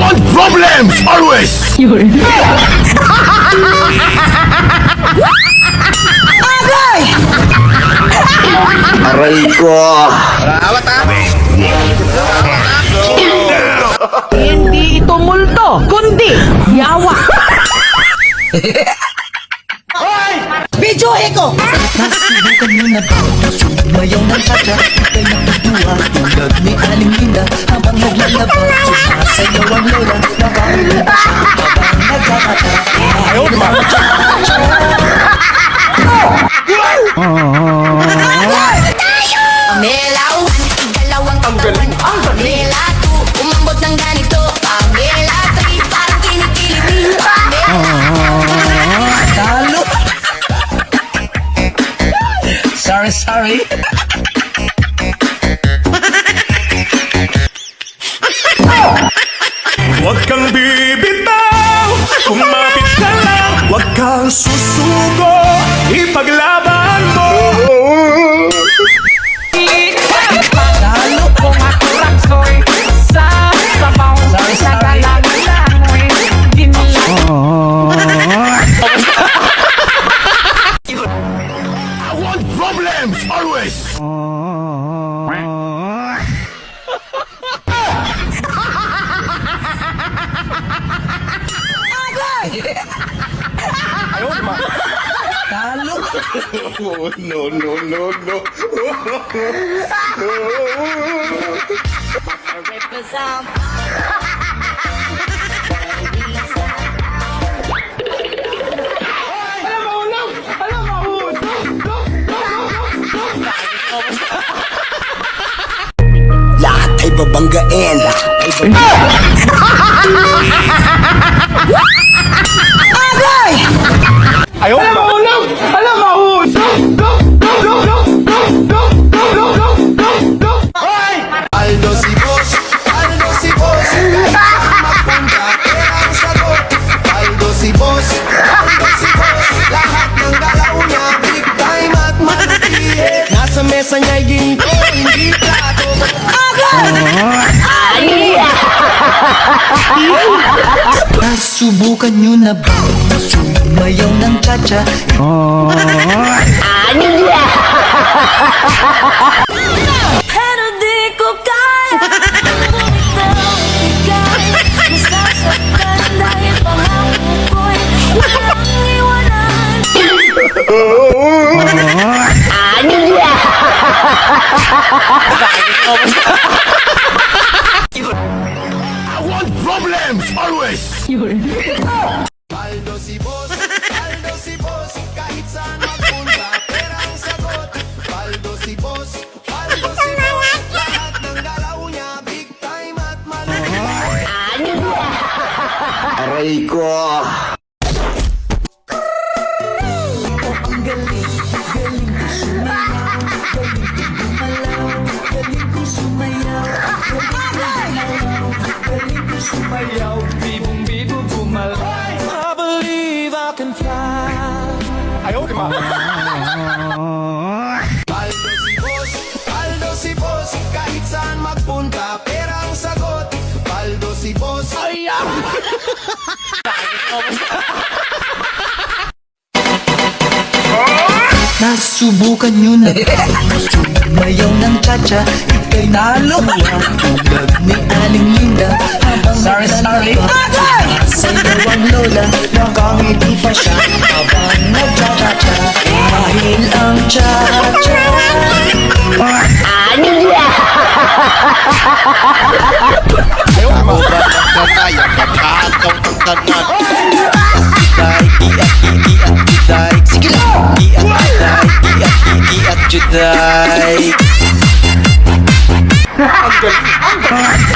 want problems always. Yun. Aray ko. Hindi ito multo, kundi yawa. Videohe ko! Nasubukan mo na ba? Mayaw ng tata, ikay nakatuwa tulad ni Aling Linda habang naglalaba. Sumasayaw ang lola, nakakita siya habang nagkakata. Ayaw naman! Pamela 1, ikalawang katawan. Pamela 2, umambot ng ganito. Pamela 3, parang kinikilig. Talo! Sorry. Huwag kang bibitaw, kumapit ka lang. Huwag kang susuko, ipaglaban mo. Talo! Kung ako raksoy sa sabaw, nagalangoy, I want problems always. Talo! No. Represent. Lahat ay babanggain. Aldo si boss, kahit saan magpunta, pera ang sagot. Aldo si boss, lahat ng galaw niya, big time at malaki. Nasa mesa niya'y ginto, hindi plato. Nasubukan nyo na ba? Sumayaw ng tsa-tsa. Pero di ko kaya. Nasasaktan dahil pangako ko'y walang iwanan. I want problems always. Yun. Aldo si boss, kahit saan magpunta, pera ang sagot. Aldo si boss, lahat ng galaw niya, big time at malaki. Aray ko. Ang galing, galing ko sumayaw. Galing ko sumayaw. Galing ko sumayaw. Bibong-bibo gumalaw. I believe I can fly. Aldo si boss, kahit saan magpunta, pera ang sagot. Aldo si boss, Nasubukan nyo na ba? Sumayaw ng tsa-tsa, ikay naluwa tulad ni Aling Linda habang naglalaba. Sumasayaw ang lola, nakangiti pa siya habang nagtsa-tsa-tsa. Dahil ang tsa-tsa Ako ba ang kanaya, pagkakataong ang tanan? Juday, sige lang. Iat, juday. Ang galing.